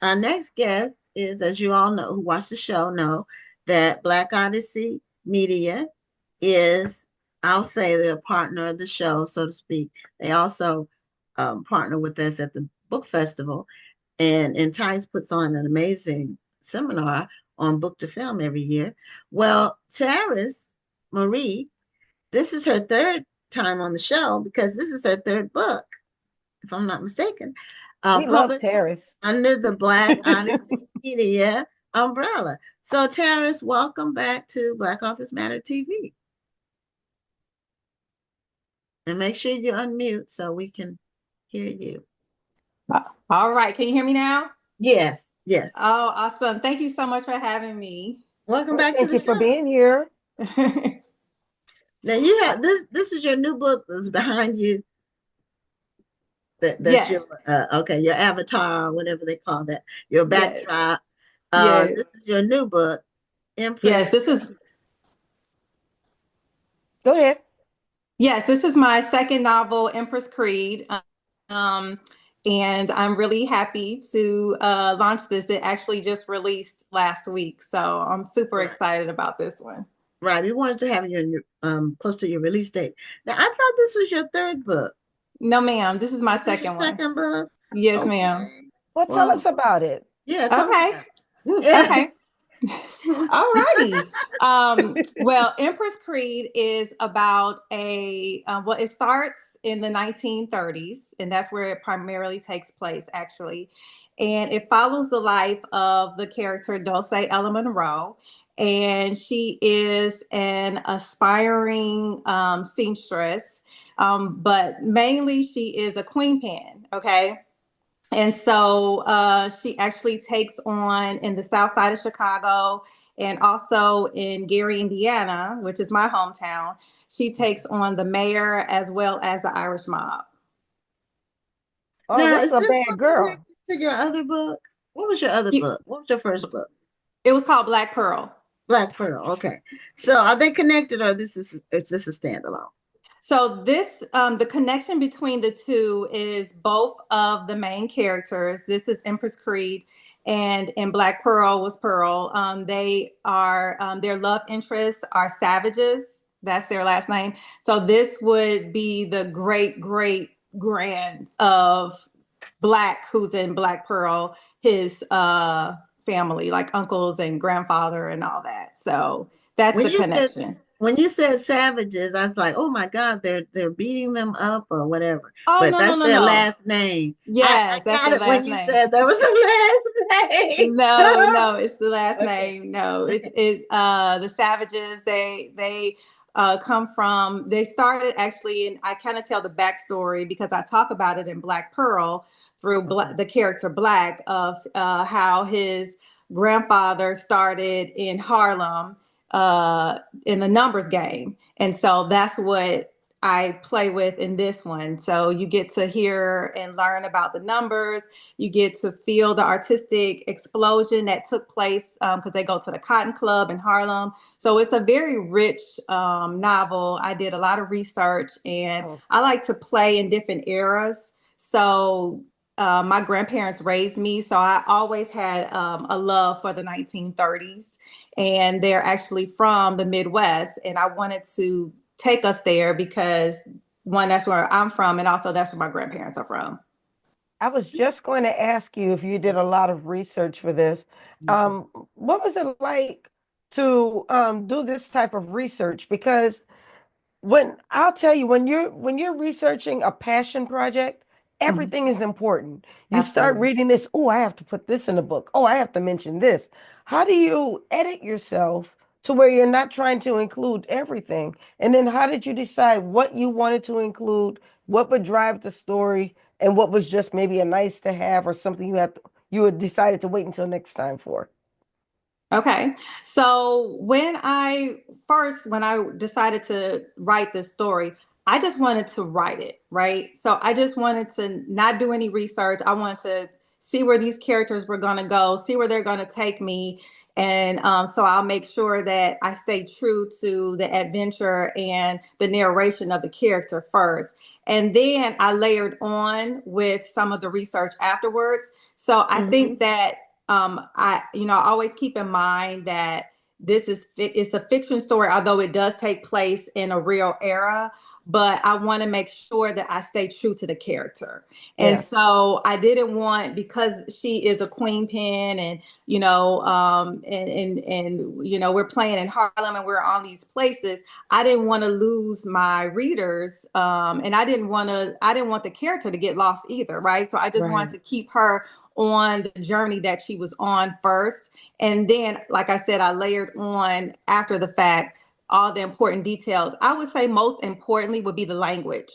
Our next guest is, as you all know, who watch the show, know that Black Odyssey Media is, I'll say, they're a partner of the show, so to speak. They also partner with us at the book festival, and Tice puts on an amazing seminar on book to film every year. Well, Tarris Marie, this is her third time on the show because this is her third book, if I'm not mistaken, We love published Tarris. under the Black Odyssey Media umbrella. So, Terrence, welcome back to Black Authors Matter TV. And make sure you unmute so we can hear you. All right. Can you hear me now? Yes, yes. Oh, awesome. Thank you so much for having me. Welcome Well, back to thank the you for show. being here. Now you have this is your new book that's behind you. That's Yes. your okay, your avatar, whatever they call that, your Yes. backdrop. Yes. This is your new book, Empress. Yes. Go ahead. This is my second novel, Empress Creed. Um, and I'm really happy to launch this. It actually just released last week. So I'm super Right. excited about this one. Right. We wanted to have you in your close to your release date. Now I thought this was your third book. No, ma'am. This is my This is your second one. second book? Yes, ma'am. Okay. Well, tell us Well, about it. yeah, tell us Okay. about it. Okay. All righty. Well, Empress Creed is about well, it starts in the 1930s, and that's where it primarily takes place, actually. And it follows the life of the character Dulce Ella Monroe. And she is an aspiring seamstress, but mainly she is a queen pin, okay? And so she actually takes on in the south side of Chicago and also in Gary, Indiana, which is my hometown. She takes on the mayor as well as the Irish mob. Oh, Now, this is is a this bad book girl. connected to your other book? What was your other It book? What was your first book? was called Black Pearl. Black Pearl. Okay. So are they connected or is this a standalone? So the connection between the two is both of the main characters. This is Empress Creed, and in Black Pearl was Pearl. They are their love interests are savages. That's their last name. So this would be the great grand of Black, who's in Black Pearl, his family, like uncles and grandfather and all that. So that's When the you said connection. when you said savages, I was like, oh my God, they're beating them up or whatever. Oh But no no that's no their no. last name. I Yes, that's got their it when last you name. said there was a last name. No, no, it's the last Okay. name. No, Okay. it's the Savages. They come from. They started actually, and I kind of tell the backstory because I talk about it in Black Pearl through Okay. the character Black of how his grandfather started in Harlem in the numbers game, and so that's what I play with in this one. So you get to hear and learn about the numbers. You get to feel the artistic explosion that took place because they go to the Cotton Club in Harlem. So it's a very rich novel. I did a lot of research and Oh, I like to play in different eras. So my grandparents raised me, so I always had a love for the 1930s. And they're actually from the Midwest. And I wanted to take us there because, one, that's where I'm from, and also that's where my grandparents are from. I was just going to ask you if you did a lot of research for this. Mhm. What was it like to do this type of research? Because when I'll tell you, when you're researching a passion project, Mhm. everything is important. You start Absolutely. reading this, oh, I have to put this in the book. Oh, I have to mention this. How do you edit yourself to where you're not trying to include everything? And then how did you decide what you wanted to include, what would drive the story, and what was just maybe a nice to have or something you had decided to wait until next time for? Okay. So when I decided to write this story, I just wanted to write it, right? So I just wanted to not do any research. I wanted to see where these characters were going to go, see where they're going to take me. And so I'll make sure that I stay true to the adventure and the narration of the character first. And then I layered on with some of the research afterwards. So I Mhm. think that I always keep in mind that it's a fiction story, although it does take place in a real era. But I want to make sure that I stay true to the character. And Yes. so I didn't want, because she is a queen pin, and we're playing in Harlem and we're on these places. I didn't want to lose my readers, and I didn't want the character to get lost either, right? So I just wanted Right. to keep her on the journey that she was on first. And then, like I said, I layered on after the fact all the important details. I would say most importantly would be the language.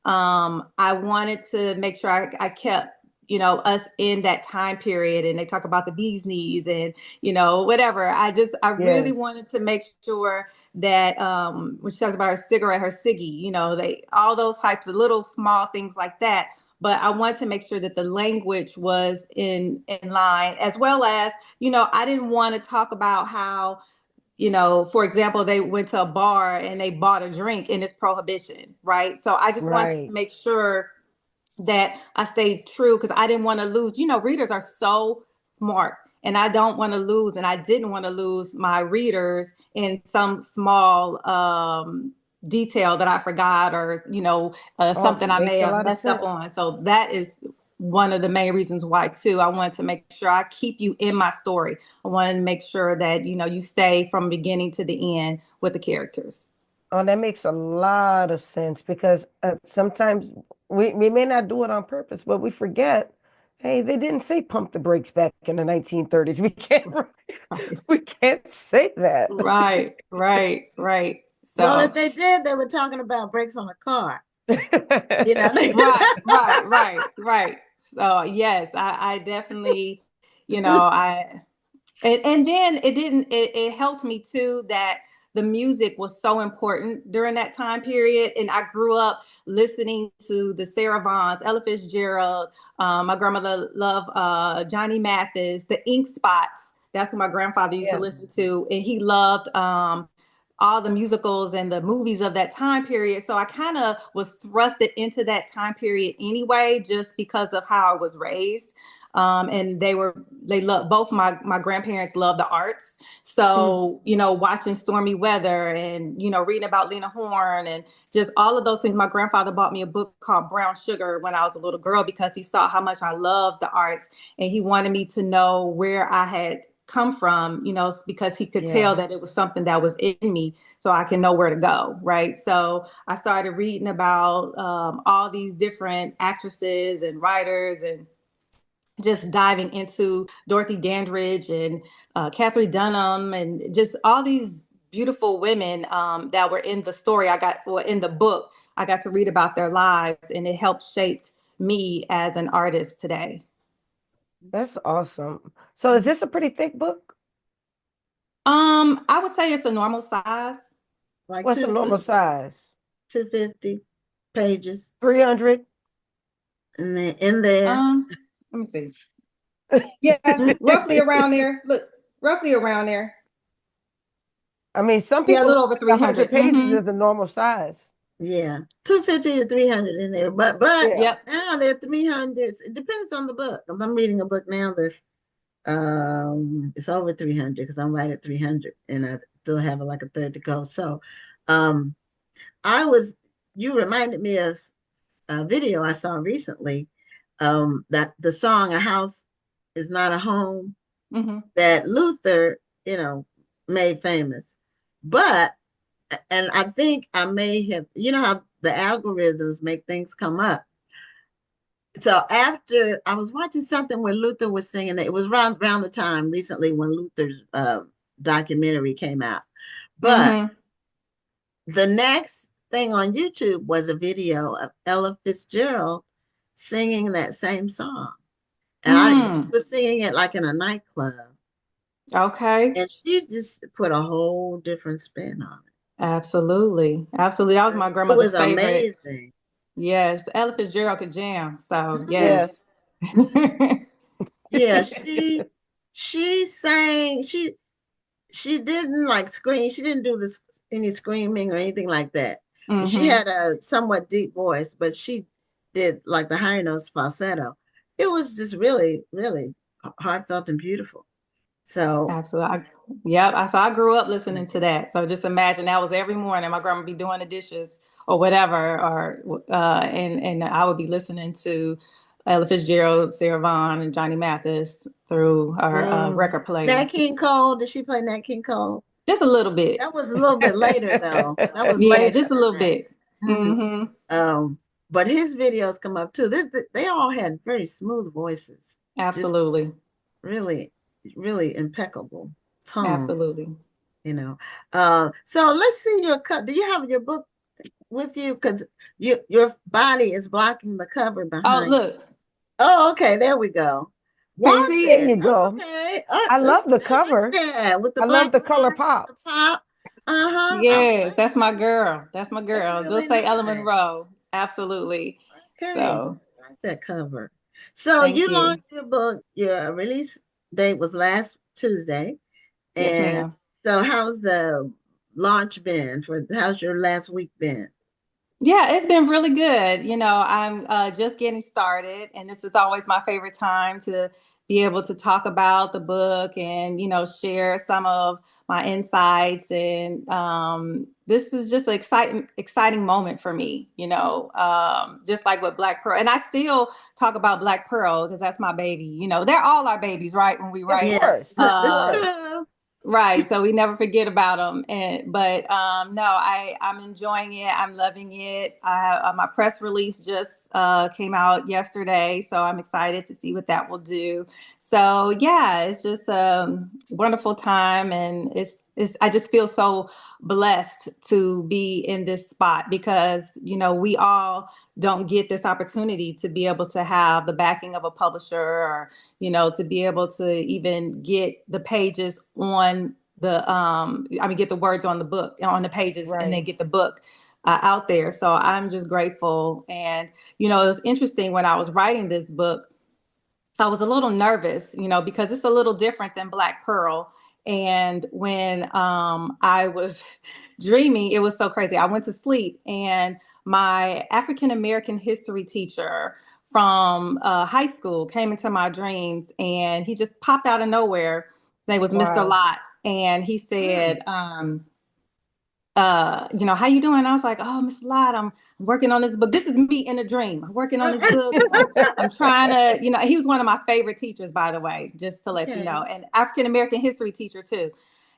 I wanted to make sure I kept, us in that time period, and they talk about the bee's knees and, whatever. I really Yes. wanted to make sure that when she talks about her cigarette, her ciggy, all those types of little small things like that. But I wanted to make sure that the language was in line, as well as, I didn't want to talk about how, for example, they went to a bar and they bought a drink and it's prohibition, right? So I just wanted to Right. make sure that I stayed true, because I didn't want to lose. Readers are so smart, and I don't want to lose, and I didn't want to lose my readers in some small detail that I forgot, or Oh, something I may makes a have lot of messed up sense. on. So that is one of the main reasons why too. I wanted to make sure I keep you in my story. I wanted to make sure that you stay from beginning to the end with the characters. Oh, that makes a lot of sense because sometimes we may not do it on purpose, but we forget, hey, they didn't say pump the brakes back in the 1930s. We can't Right, we can't say that. right, right, right. Well, if So they did, they were talking about brakes on a car. You know, right, right, right, right. So yes, I definitely, I and then it helped me too that the music was so important during that time period. And I grew up listening to the Sarah Vaughan's, Ella Fitzgerald. My grandmother loved Johnny Mathis, the Ink Spots. That's what my grandfather used to Yeah. listen to. And he loved all the musicals and the movies of that time period. So I kind of was thrusted into that time period anyway, just because of how I was raised. And they love, both my grandparents love the arts. Mhm. So, watching Stormy Weather and, reading about Lena Horne and just all of those things. My grandfather bought me a book called Brown Sugar when I was a little girl, because he saw how much I loved the arts, and he wanted me to know where I had come from, because he could Yeah. tell that it was something that was in me, so I can know where to go. Right. So I started reading about all these different actresses and writers, and just diving into Dorothy Dandridge and Katherine Dunham, and just all these beautiful women that were in the story. In the book, I got to read about their lives, and it helped shape me as an artist today. That's awesome. So is this a pretty thick book? I would say it's a normal size. like What's a normal size? 250 pages 300? in there. Let me see. Yeah, roughly around there. Look, roughly around there. I mean, some Yeah, a people little feel over like 100 300. pages Mm-hmm. is the normal size. Yeah, 250 to 300 in there. But Yeah. Yep. now they're 300s. It depends on the book. I'm reading a book now that's it's over 300 because I'm right at 300 and I still have like a third to go. So um I was you reminded me of a video I saw recently, that the song "A House Is Not a Home" Mm-hmm. that Luther, you know, made famous. But and I think I may have, how the algorithms make things come up. So after I was watching something where Luther was singing, it was around the time recently when Luther's documentary came out. But Mm-hmm. the next thing on YouTube was a video of Ella Fitzgerald singing that same song. And she Mm. was singing it like in a nightclub. Okay. And she just put a whole different spin on Absolutely. Absolutely. That was it. my It was grandmother's favorite. amazing. Yes. Ella Fitzgerald could jam. So Mhm. yes. Yes. Yeah, she sang. She didn't like scream. She didn't do this any screaming or anything like that. She Hmm. had a somewhat deep voice, but she did like the higher notes falsetto. It was just really, really heartfelt and beautiful. So, Absolutely. Yep. I grew up listening to that. So just imagine that was every morning. My grandma would be doing the dishes or whatever, or and I would be listening to Ella Fitzgerald, Sarah Vaughan, and Johnny Mathis through our mm. record player. Nat King Cole, did she play Nat King Cole? Just a little bit. That was a little bit later, though. That was Yeah, later just a than little that. bit. Mhm. Hmm. But his videos come up too. They all had very smooth voices, just Absolutely. really, really impeccable tone, Absolutely. you know. So let's see your cut. Do you have your book with you? Because your body is blocking the cover Oh, behind you. look. Oh, okay, there we go. Can you see There it? Wanted. you go. Okay. All right, I let's love the start with cover. that. With the I love black the color heart, with the pops. pop. Uh-huh. All Yes, right. that's my girl. That's my That's girl. really Just say Ella nice. Monroe. Absolutely. Okay. So I like that cover. So thank you you. launched your book. Your release date was last Tuesday. Yes, And ma'am. so how's the launch been how's your last week been? Yeah, it's been really good. I'm just getting started, and this is always my favorite time to be able to talk about the book and, share some of my insights. And this is just an exciting moment for me, just like with Black Pearl. And I still talk about Black Pearl because that's my baby. They're all our babies, right? When we Of write. Yeah, course, of that's Uh, course. true. Right, so we never forget about them, and but no, I'm enjoying it. I'm loving it. My press release just came out yesterday, so I'm excited to see what that will do. So yeah, it's just a wonderful time, and it's I just feel so blessed to be in this spot because we all don't get this opportunity to be able to have the backing of a publisher or to be able to even get the pages on get the words on the book, on the pages, and then Right. get the book out there. So I'm just grateful. And, it was interesting when I was writing this book, I was a little nervous, because it's a little different than Black Pearl. And when I was dreaming, it was so crazy. I went to sleep, and my African American history teacher from high school came into my dreams, and he just popped out of nowhere. His name was Mr. Wow. Lott, and he Mm. said, how you doing? I was like, oh, Miss Lott, I'm working on this book. This is me in a dream. I'm working on this book, and I'm trying to, he was one of my favorite teachers, by the way, just to let you Okay. know, and African American history teacher too.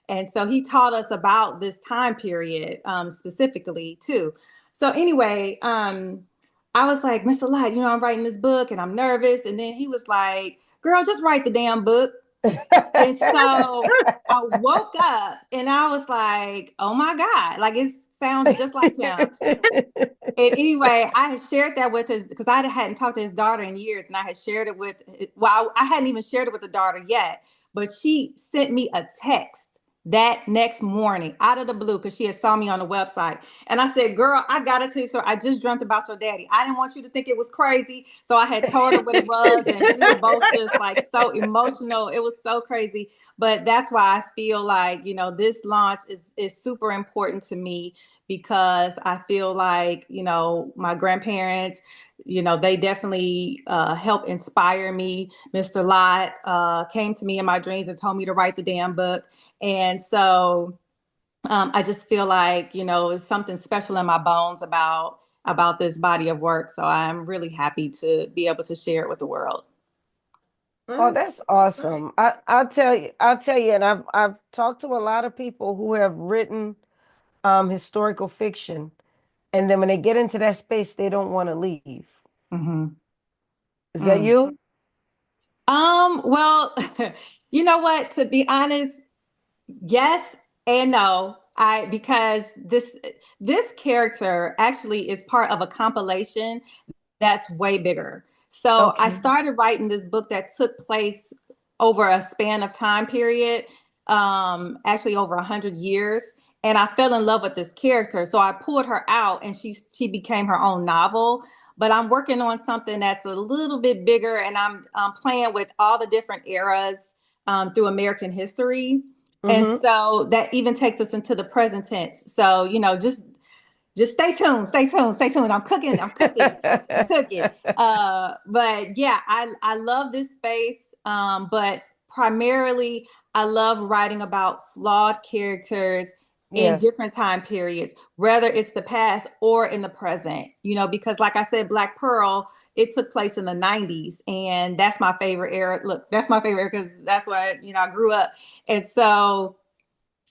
And so he taught us about this time period specifically too. So anyway, I was like, Mr. Lott, I'm writing this book and I'm nervous. And then he was like, girl, just write the damn book. And so I woke up and I was like, oh my God, like it sounds just like him. And anyway, I had shared that with his, because I hadn't talked to his daughter in years, and I had shared it with, well, I hadn't even shared it with the daughter yet, but she sent me a text that next morning out of the blue because she had saw me on the website. And I said, girl, I gotta tell you, so I just dreamt about your daddy. I didn't want you to think it was crazy. So I had told her what it was, and we were both just like so emotional. It was so crazy. But that's why I feel like, this launch is super important to me because I feel like, my grandparents, they definitely helped inspire me. Mr. Lott came to me in my dreams and told me to write the damn book. And so I just feel like, it's something special in my bones about this body of work. So I'm really happy to be able to share it with the world. Well, Oh, that's that's great. awesome. I'll tell you, and I've talked to a lot of people who have written historical fiction, and then when they get into that space, they don't want to leave. Mm-hmm. Is that Mm. you? Well, you know what? To be honest, yes and no. I because this character actually is part of a compilation that's way bigger. So I Okay. started writing this book that took place over a span of time period, actually over 100 years. And I fell in love with this character. So I pulled her out and she became her own novel. but I'm working on something that's a little bit bigger, and I'm playing with all the different eras through American history. And Mm-hmm. so that even takes us into the present tense. So, just stay tuned, stay tuned, stay tuned. I'm cooking. But yeah, I love this space. But primarily I love writing about flawed characters in Yes. different time periods, whether it's the past or in the present, because like I said, Black Pearl, it took place in the 90s, and that's my favorite era. Look, that's my favorite era because that's what, I grew up. And so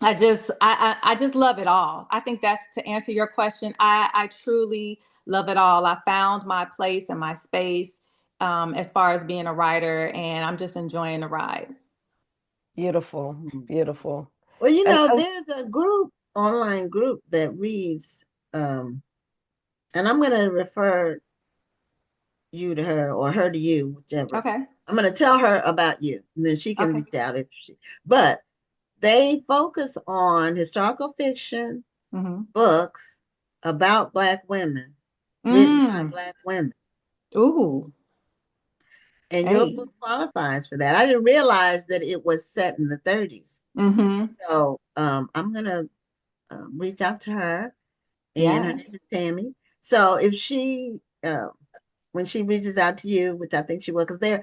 I just love it all. I think that's to answer your question. I truly love it all. I found my place and my space as far as being a writer, and I'm just enjoying the ride. Beautiful, Mhm. beautiful. Well, And there's a group, online group that reads, and I'm going to refer you to her or her to you, whichever. Okay. I'm going to tell her about you, and then she can Okay. reach out if she. But they focus on historical fiction Mm-hmm. books about Black women, written by Mm. Black women. Ooh. And your Hey. book qualifies for that. I didn't realize that it was set in the 30s. Mm-hmm. So I'm going to reach out to her, and her name Yes. is Tammy. So if when she reaches out to you, which I think she will, because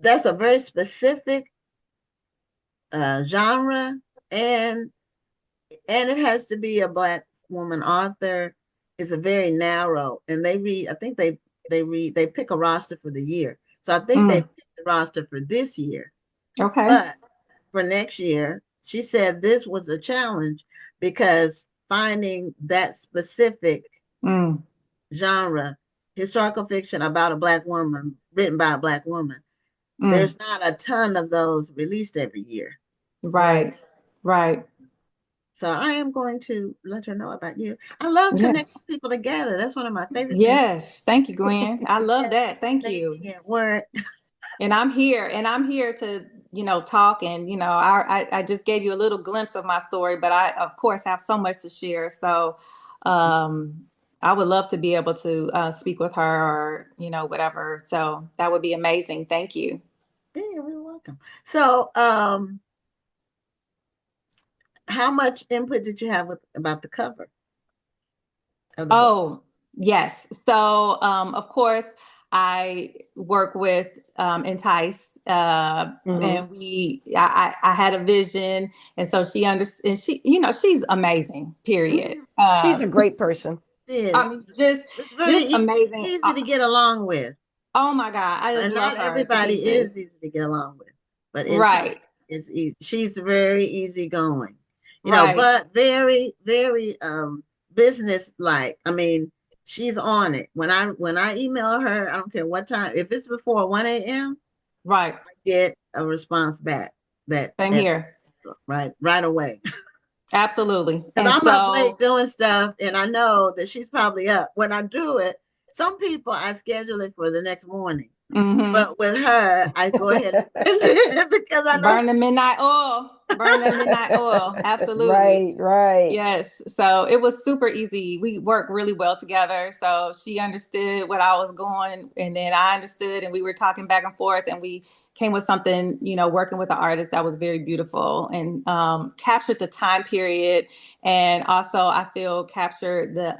that's a very specific genre, and it has to be a Black woman author. It's a very narrow, and I think they pick a roster for the year. So I think they Mm. picked the roster for this year, Okay. but for next year, she said this was a challenge because finding that specific Mm. genre, historical fiction about a Black woman, written by a Black woman, Mm. there's not a ton of those released every year. right. Right. Right. So I am going to let her know about you. I love Yes. connecting people together. That's one of my favorite things. Yes. Thank you, Gwen. I love Yes, that. Thank you. making it work. And I'm here to, talk. And, I just gave you a little glimpse of my story, but I, of course, have so much to share. So, um, I would love to be able to speak with her or, whatever. So that would be amazing. Thank you. Yeah, you're welcome. So, how much input did you have about the cover of the book? Oh, yes. So, of course, I work with Entice, Mm-hmm. and I had a vision, and so she understands. She's amazing. Period. Mhm. She's a great person. It is. Just, It's very just amazing. easy to get along with. Oh my God, I just And love not her to everybody is pieces. easy to get along with, but in time, Right, it's easy. She's very easygoing, right, but very, very business like. I mean, she's on it. When I email her, I don't care what time. If it's before 1 a.m., right. I get a response back that Same at here. right away. Absolutely. Because And I'm up late so, doing stuff, and I know that she's probably up. When I do it, some people I schedule it for the next morning. mhm. But with her, I go ahead and send it because I know Burn the midnight oil. Burn that midnight oil. Absolutely. Right, right. Yes. So it was super easy. We worked really well together. So she understood what I was going, and then I understood, and we were talking back and forth, and we came with something, working with an artist that was very beautiful and captured the time period, and also I feel captured the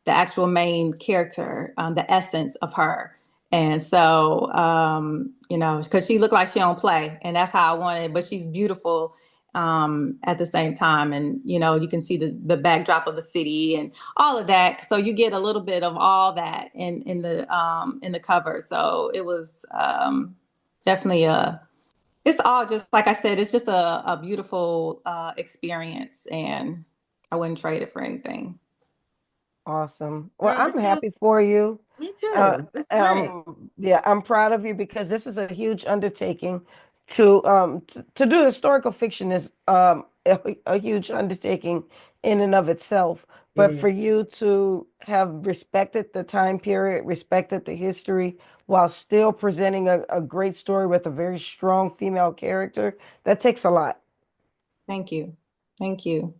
actual main character, the essence of her. And so, because she looked like she don't play, and that's how I wanted, but she's beautiful at the same time. And, you can see the backdrop of the city and all of that. So you get a little bit of all that in the cover. So it was definitely it's all just, like I said, it's just a beautiful experience, and I wouldn't trade it for anything. Awesome. Well, well, I'm happy for you. me too. That's great. Yeah, I'm proud of you because this is a huge undertaking. To do historical fiction is a huge undertaking in and of itself. It But for is. you to have respected the time period, respected the history, while still presenting a great story with a very strong female character, that takes a lot. Thank you. Thank you.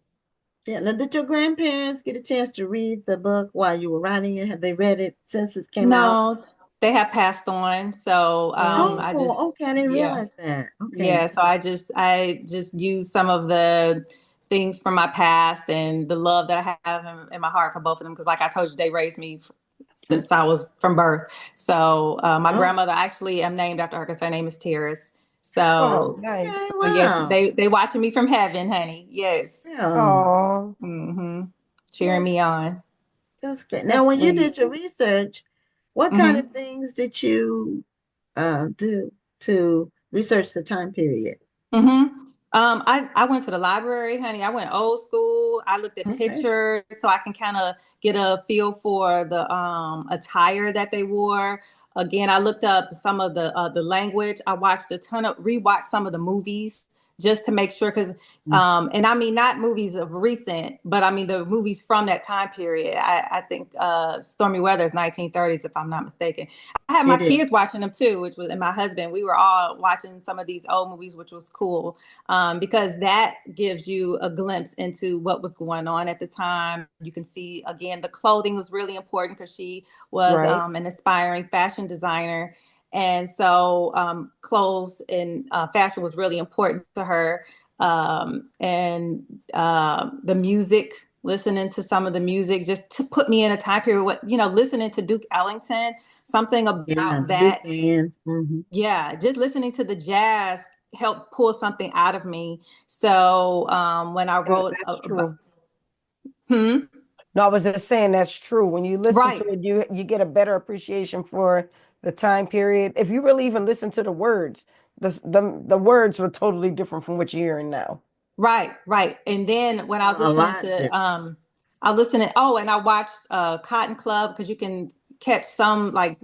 Yeah. Now, did your grandparents get a chance to read the book while you were writing it? Have they read it since it came out? No, they have passed on. So I just Oh, okay. I didn't yeah. realize that. Okay. Yeah, so I just use some of the things from my past and the love that I have in my heart for both of them because, like I told you, they raised me since I was from birth. So my Oh, grandmother actually am named after her because her name is Tarris. Oh, So nice. okay. yes, Wow. they watching me from heaven, honey. Yes, Yeah. Oh, mm-hmm. Cheering Well, me on. that's great. Now, that's when you sweet. did your research, what kind of Mm-hmm. things did you do to research the time period? Mm-hmm. I went to the library, honey. I went old school. I looked at Okay. pictures so I can kind of get a feel for the attire that they wore. Again, I looked up some of the language. I watched a ton of rewatched some of the movies just to make sure because Mm. and I mean not movies of recent, but I mean the movies from that time period. I think Stormy Weather is 1930s if I'm not mistaken. I had my It is. kids watching them too, which was and my husband. We were all watching some of these old movies, which was cool because that gives you a glimpse into what was going on at the time. You can see again the clothing was really important because she was Right. an aspiring fashion designer, and so clothes and fashion was really important to her. And the music, listening to some of the music, just to put me in a time period. What listening to Duke Ellington, something Yeah, about the big that. bands. Hmm. Yeah, just listening to the jazz helped pull something out of me. So when I And wrote that's about, true. hmm, No, I was just saying that's true. When you listen to right, it, you get a better appreciation for the time period. If you really even listen to the words, the words were totally different from what you're hearing now. right. And then when I was A listening lot to, different. I listened to, oh, and I watched Cotton Club because you can catch some like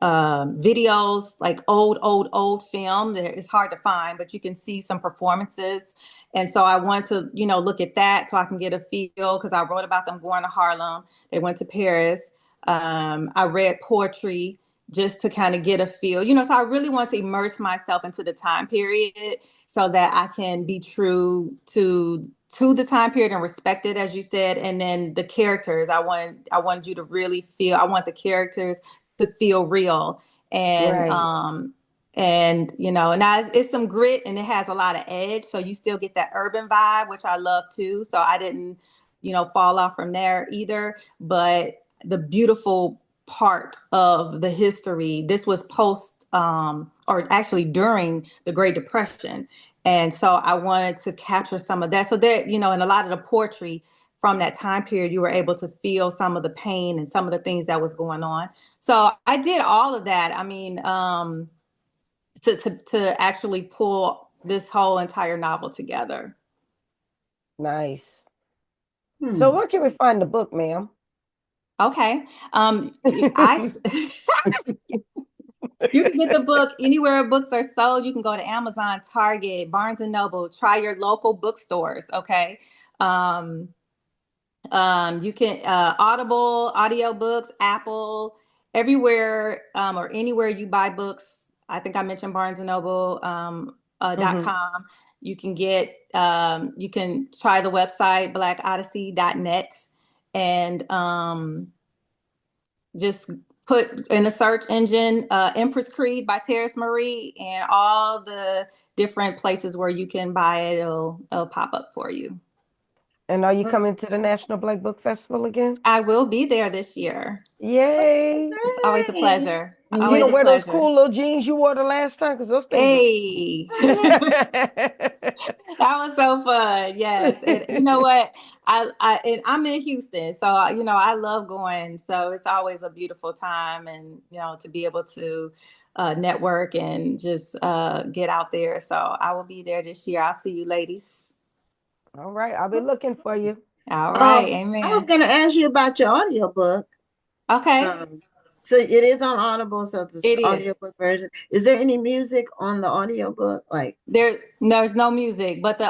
uh, videos, like old film. It's hard to find, but you can see some performances. And so I want to, look at that so I can get a feel because I wrote about them going to Harlem. They went to Paris. I read poetry just to kind of get a feel, so I really want to immerse myself into the time period so that I can be true to the time period and respect it, as you said. And then the characters, I wanted you to really feel. I want the characters to feel real and Right. it's some grit and it has a lot of edge, so you still get that urban vibe, which I love too. So I didn't fall off from there either. But the beautiful part of the history, this was post or actually during the Great Depression, and so I wanted to capture some of that. So that and a lot of the poetry from that time period, you were able to feel some of the pain and some of the things that was going on. So I did all of that. I mean, to actually pull this whole entire novel together. Nice. So Hmm. where can we find the book, ma'am? Okay. I You can get the book anywhere books are sold. You can go to Amazon, Target, Barnes and Noble. Try your local bookstores. Okay. Um, you can Audible, audiobooks, Apple, everywhere or anywhere you buy books. I think I mentioned Barnes and Noble Hmm. .com. You can try the website blackodyssey.net and just put in the search engine Empress Creed by Terrace Marie and all the different places where you can buy it. It'll pop up for you. And are you Well, coming to the National Black Book Festival again? I will be there this year. Yay. It's always a great. pleasure. And You you Always gonna a wear those pleasure. cool little jeans you wore the last time? Because those things Hey, that was so fun. Yes, and you know are what? And I'm in Houston, so I love going. So it's always a beautiful time, and to be able to network and just get out there. So I will be there this year. I'll see you, ladies. all right. I'll be looking for you. All right, I was amen. going to ask you about your audiobook. Okay, Um, so it is on Audible, so it's it the is. audiobook version. Is there any music on the audiobook? Like, There's no music, but the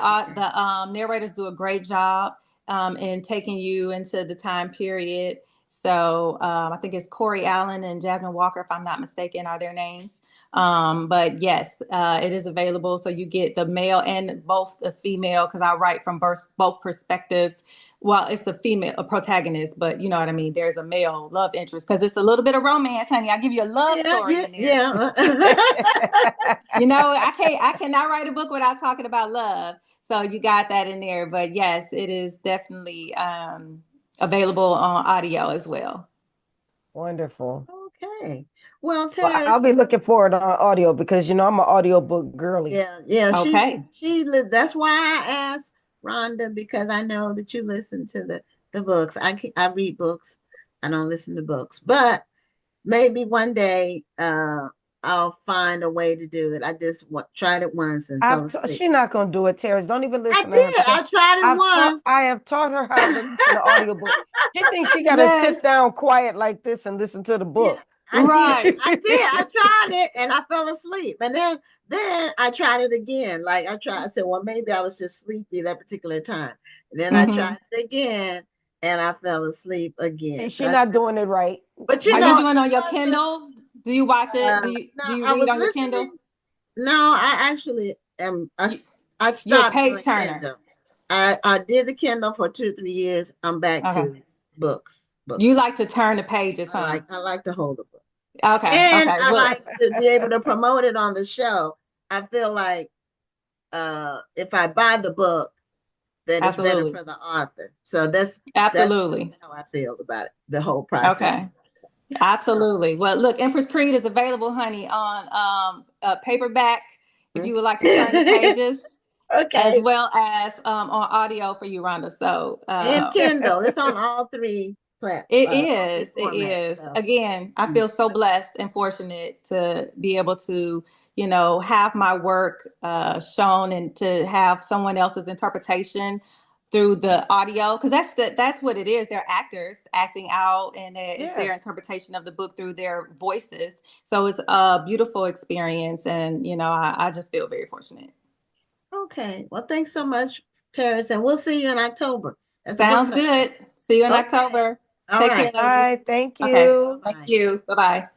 narrators do a great job in taking you into the time period. So I think it's Corey Allen and Jasmine Walker, if I'm not mistaken, are their names. But yes, it is available. So you get the male and both the female, because I write from both perspectives. Well, it's the female a protagonist, but you know what I mean. There's a male love interest because it's a little bit of romance, honey. I give you a love Yeah, story yeah, in there. yeah. You know, I cannot write a book without talking about love. So you got that in there. But yes, it is definitely available on audio as well. Wonderful. Okay. Well, Well, Terrence, I'll be looking forward to audio because I'm an audiobook girly. yeah, yeah, Okay. that's why I asked Rhonda, because I know that you listen to the books. I read books. I don't listen to books, but maybe one day I'll find a way to do it. I just tried it once and fell asleep. She's not gonna do it, Terrence. Don't even I listen to her did. I because tried it once. I have taught her how to listen to audiobook. She thinks she gotta Yes. sit down quiet like this and listen to the Yeah, book. I did. Right. I did. I tried it and I fell asleep. And then I tried it again. Like I said, well, maybe I was just sleepy that particular time. And then I Hmm. tried it again and I fell asleep See, again. So she's I not said, doing it right. but Are you it doing on your was just Kindle? Do you watch it? no, Do you I read was on your listening. Kindle? No, I actually am You, I you're a stopped page doing turner. Kindle. I did the Kindle for 2 3 years. I'm back Okay. to books. You Books. like to turn the pages, huh? I like to hold a book. Okay. And Okay. I Well, like to be able to promote it on the show. I feel like if I buy the book, that it's better absolutely. for the author. So that's Absolutely. how I feel about it, the whole process. Okay. Absolutely. Well, look, Empress Creed is available, honey, on paperback if you would like to turn the pages, as Okay. well as on audio for you, Rhonda. So And Kindle. It's on all three it all three is. It formats. is. So Again, I mm. feel so blessed and fortunate to be able to, have my work shown and to have someone else's interpretation through the audio, because that's what it is. They're actors acting out, and it's their Yes. interpretation of the book through their voices. So it's a beautiful experience, and I just feel very fortunate. okay. Well, thanks so much, Terrence, and we'll see you in October at the book Sounds festival. good. See you in Okay. October. All Take care, right. ladies. Bye. Thank Okay. Bye you. Thank bye. you. Bye bye.